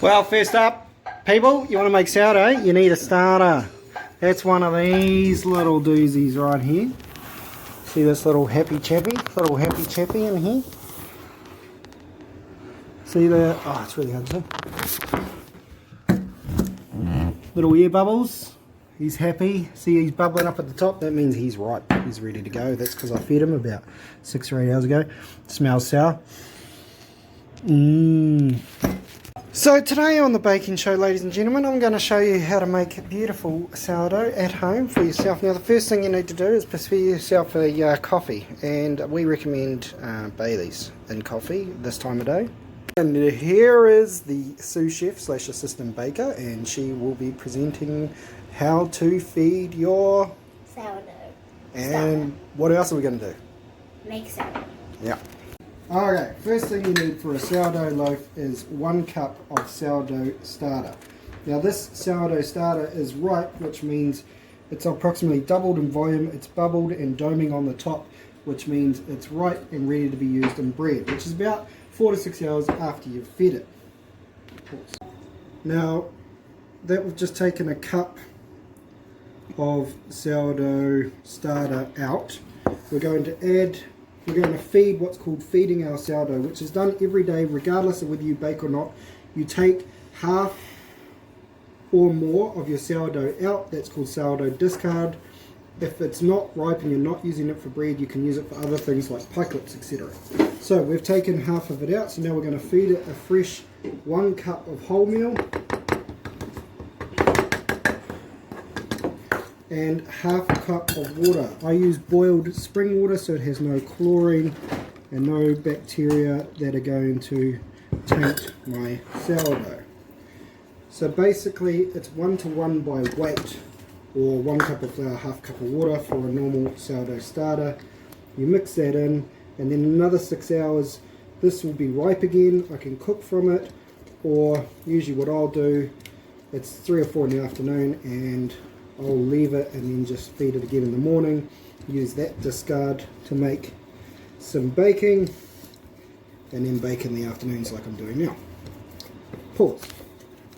Well, first up, people, you want to make sourdough, you need a starter. That's one of these little doozies right here. See this little happy chappy in here? See the, oh, it's really hard to see. Little air bubbles. He's happy. See, he's bubbling up at the top. That means he's ripe. He's ready to go. That's because I fed him about 6 or 8 hours ago. Smells sour. So today on the baking show, ladies and gentlemen, I'm going to show you how to make beautiful sourdough at home for yourself. Now, the first thing you need to do is prepare yourself a coffee, and we recommend Bailey's in coffee this time of day. And here is the sous chef / assistant baker, and she will be presenting how to feed your sourdough. And what else are we going to do? Make sourdough. Yeah. Okay, first thing you need for a sourdough loaf is 1 cup of sourdough starter. Now this sourdough starter is ripe, which means it's approximately doubled in volume, it's bubbled and doming on the top, which means it's ripe and ready to be used in bread, which is about 4 to 6 hours after you've fed it. Now, that we've just taken a cup of sourdough starter out. We're going to feed what's called feeding our sourdough, which is done every day regardless of whether you bake or not. You take half or more of your sourdough out. That's called sourdough discard. If it's not ripe and you're not using it for bread, you can use it for other things like pikelets, etc. So we've taken half of it out, so now we're going to feed it a fresh 1 cup of wholemeal and half a cup of water. I use boiled spring water so it has no chlorine and no bacteria that are going to taint my sourdough. So basically it's 1 to 1 by weight, or 1 cup of flour, half cup of water for a normal sourdough starter. You mix that in, and then another 6 hours this will be ripe again. I can cook from it, or usually what I'll do, it's 3 or 4 in the afternoon and I'll leave it and then just feed it again in the morning. Use that discard to make some baking, and then bake in the afternoons like I'm doing now. Pause.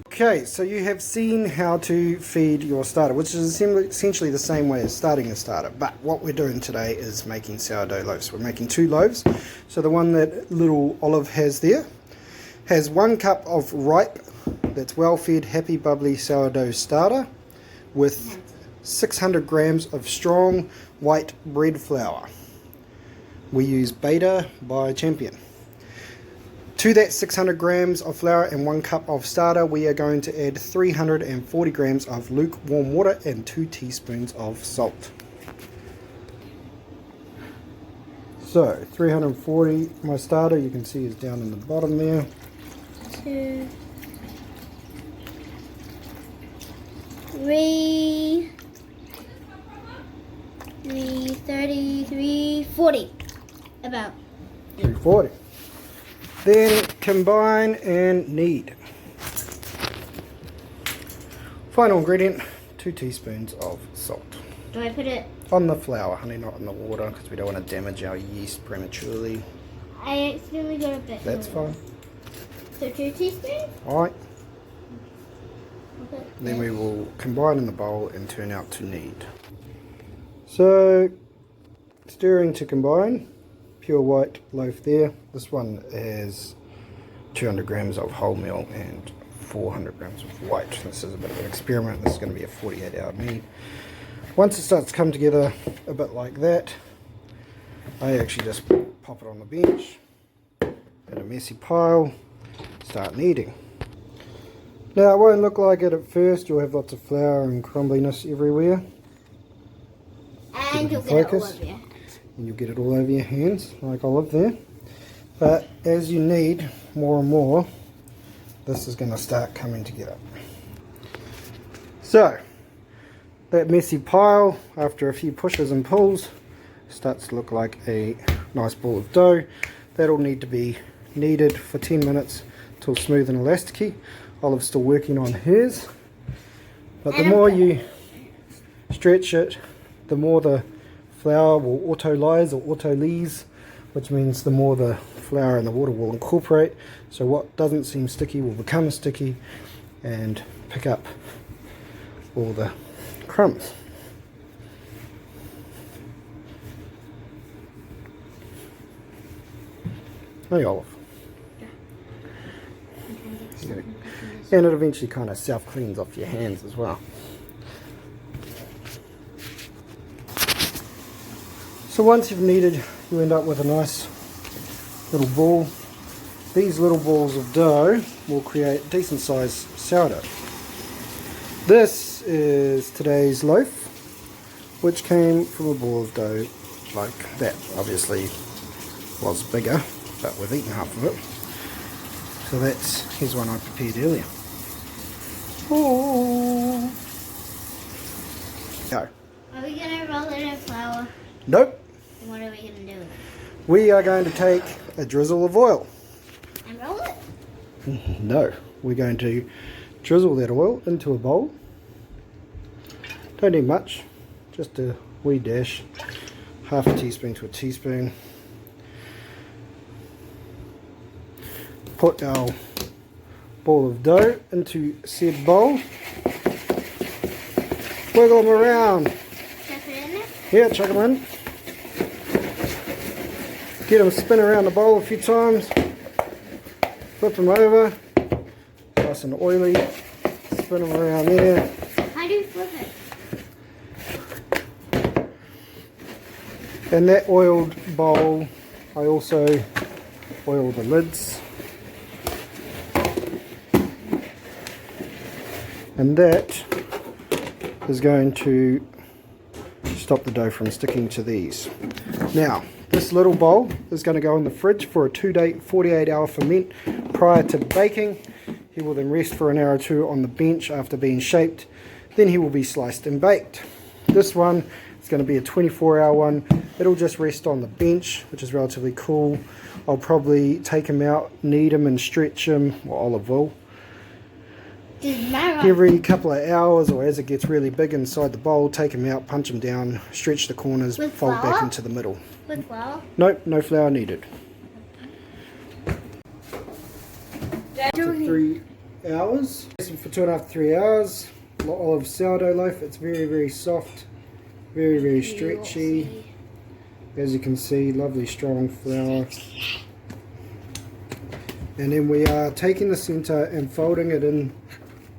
Okay, so you have seen how to feed your starter, which is essentially the same way as starting a starter, but what we're doing today is making sourdough loaves. We're making 2 loaves. So the one that little Olive has there has 1 cup of ripe, that's well-fed, happy, bubbly sourdough starter with 600 grams of strong white bread flour. We use Beta by Champion. To that 600 grams of flour and 1 cup of starter, we are going to add 340 grams of lukewarm water and 2 teaspoons of salt. So 340, my starter you can see is down in the bottom there. 2, 3, 30, 340. About 340. Then combine and knead. Final ingredient, 2 teaspoons of salt. Do I put it on the flour, honey, not in the water, because we don't want to damage our yeast prematurely. I accidentally got a bit. That's fine. So 2 teaspoons? Alright. Okay. Then we will combine in the bowl and turn out to knead. So, stirring to combine. Pure white loaf there. This one has 200 grams of wholemeal and 400 grams of white. This is a bit of an experiment. This is going to be a 48-hour knead. Once it starts to come together a bit like that, I actually just pop it on the bench in a messy pile, start kneading. Now it won't look like it at first. You'll have lots of flour and crumbliness everywhere. And you'll get it all over you. And you'll get it all over your hands, like Olive there. But as you knead more and more, this is going to start coming together. So, that messy pile, after a few pushes and pulls, starts to look like a nice ball of dough. That'll need to be kneaded for 10 minutes till smooth and elasticy. Olive's still working on hers. But the more you stretch it, the more the flour will auto-lyse or auto-leese, which means the more the flour and the water will incorporate, so what doesn't seem sticky will become sticky and pick up all the crumbs. Hey Olive. And it eventually kind of self-cleans off your hands as well. So once you've kneaded, you end up with a nice little ball. These little balls of dough will create decent sized sourdough. This is today's loaf, which came from a ball of dough like that. Obviously was bigger, but we've eaten half of it. So here's one I prepared earlier. Oh. Go. Are we gonna roll it in flour? Nope. And what are we gonna do with it? We are going to take a drizzle of oil. And roll it? No, we're going to drizzle that oil into a bowl. Don't need much, just a wee dash, half a teaspoon to a teaspoon. Put our ball of dough into said bowl. Wiggle them around. Chuck it in there? Yeah, chuck them in. Get them spin around the bowl a few times. Flip them over. Nice and oily. Spin them around there. How do you flip it? In that oiled bowl, I also oil the lids. And that is going to stop the dough from sticking to these. Now, this little bowl is going to go in the fridge for a 2-day, 48-hour ferment prior to baking. He will then rest for an hour or two on the bench after being shaped. Then he will be sliced and baked. This one is going to be a 24-hour one. It'll just rest on the bench, which is relatively cool. I'll probably take him out, knead him and stretch him, or Olive will. Every couple of hours, or as it gets really big inside the bowl, take them out, punch them down, stretch the corners, With fold flour? back into the middle. With flour? Nope, no flour needed. For 3 hours. For 2.5 to 3 hours. Olive sourdough loaf. It's very, very soft, very, very stretchy. As you can see, lovely strong flour. And then we are taking the centre and folding it in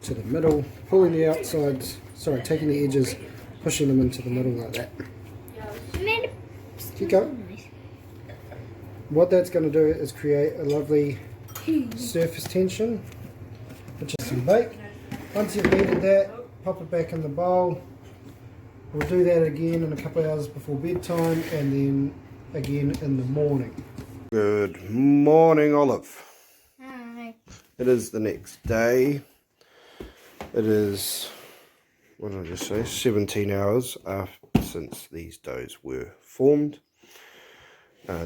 to the middle, pulling the outsides, taking the edges, pushing them into the middle like that. Keep going. What that's going to do is create a lovely surface tension, which is some bake. Once you've kneaded that, pop it back in the bowl. We'll do that again in a couple of hours before bedtime, and then again in the morning. Good morning, Olive. Hi. It is the next day. It is, what did I just say, 17 hours since these doughs were formed.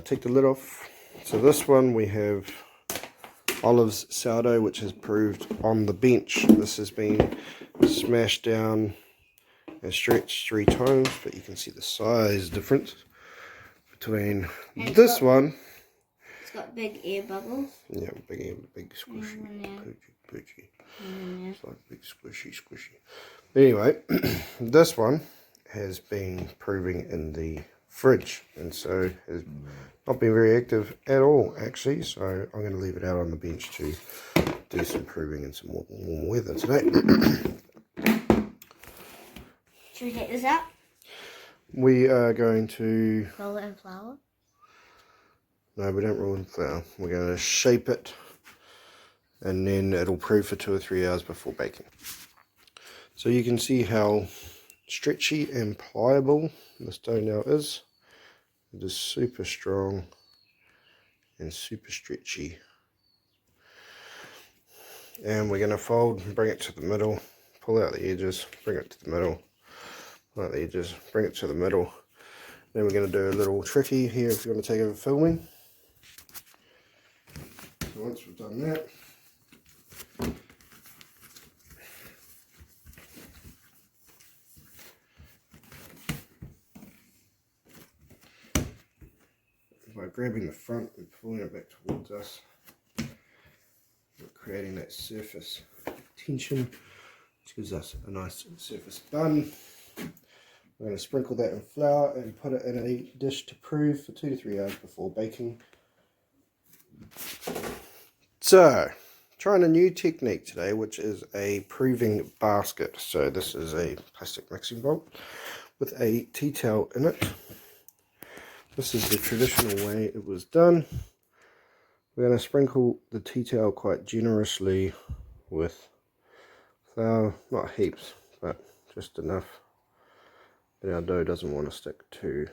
Take the lid off. So this one we have Olive's sourdough, which is proved on the bench. This has been smashed down and stretched 3 times, but you can see the size difference between this one. It's got big air bubbles. Yeah, big squishy. Poochie. It's like big squishy. Anyway, this one has been proving in the fridge, and so has not been very active at all actually, so I'm going to leave it out on the bench to do some proving in some warm weather today. Should we take this out? We are going to Roll it in flour? no, we don't roll in flour. We're going to shape it, and then it'll prove for 2 or 3 hours before baking. So you can see how stretchy and pliable this dough now is. It is super strong and super stretchy. And we're going to fold and bring it to the middle, pull out the edges, bring it to the middle, pull out the edges, bring it to the middle. Then we're going to do a little tricky here if you want to take over filming. So once we've done that, if I by grabbing the front and pulling it back towards us. We're creating that surface tension, which gives us a nice surface bun. We're going to sprinkle that in flour and put it in a dish to prove for 2 to 3 hours before baking. So, trying a new technique today, which is a proving basket. So this is a plastic mixing bowl with a tea towel in it. This is the traditional way it was done. We're going to sprinkle the tea towel quite generously with flour, not heaps, but just enough that our dough doesn't want to stick to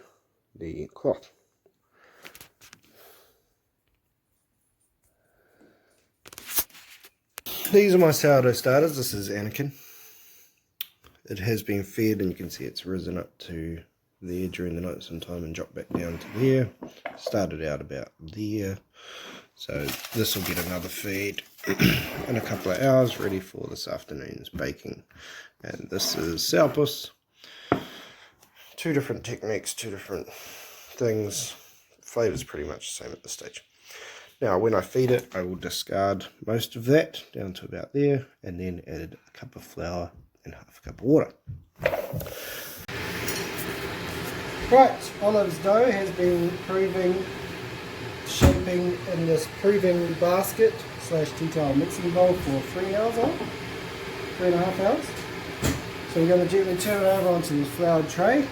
the cloth. These are my sourdough starters. This is Anakin. It has been fed and you can see it's risen up to there during the night sometime and dropped back down to there. Started out about there. So this will get another feed in a couple of hours, ready for this afternoon's baking. And this is sourpuss. 2 different techniques, 2 different things. Flavour's pretty much the same at this stage. Now when I feed it, I will discard most of that down to about there and then add a cup of flour and half a cup of water. Right, Olive's dough has been shaping in this proving basket / tea towel mixing bowl for 3 hours on, 3.5 hours. So we're going to gently turn it over onto the floured tray.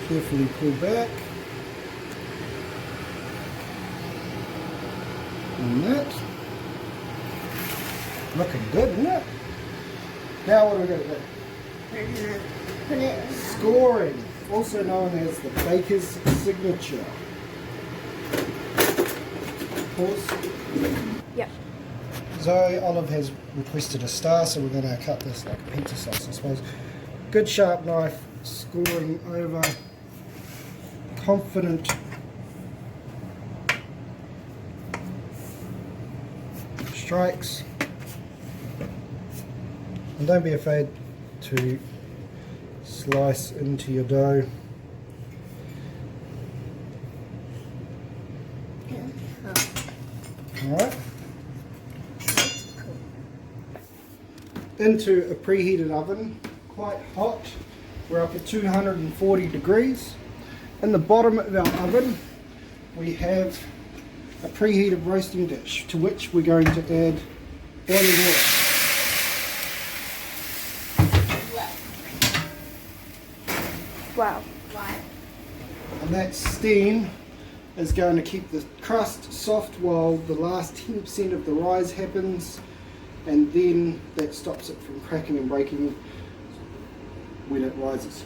Carefully pull back on that. Looking good, isn't it? Now what are we going to do? We're gonna put it in. Scoring, also known as the baker's signature. Pause. Yep. Zoe, Olive has requested a star, so we're going to cut this like a pizza slice, I suppose. Good sharp knife, scoring over. Confident strikes, and don't be afraid to slice into your dough. Alright, into a preheated oven, quite hot. We're up at 240 degrees. In the bottom of our oven we have a preheated roasting dish to which we're going to add boiling water. Wow. And that steam is going to keep the crust soft while the last 10% of the rise happens, and then that stops it from cracking and breaking when it rises.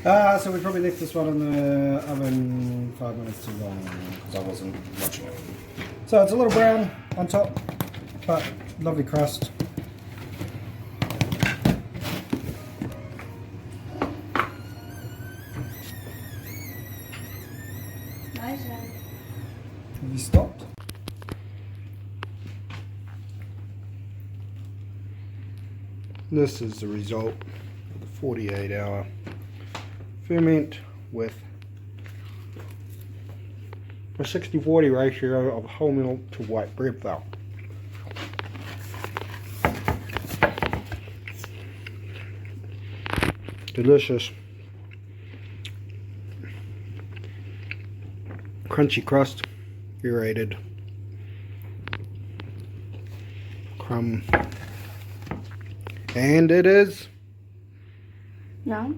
So we probably left this one in the oven 5 minutes too long because I wasn't watching it. So it's a little brown on top, but lovely crust. Nice. Have you stopped? This is the result of the 48-hour ferment with a 60-40 ratio of whole milk to white bread flour. Delicious, crunchy crust, aerated crumb, and it is No.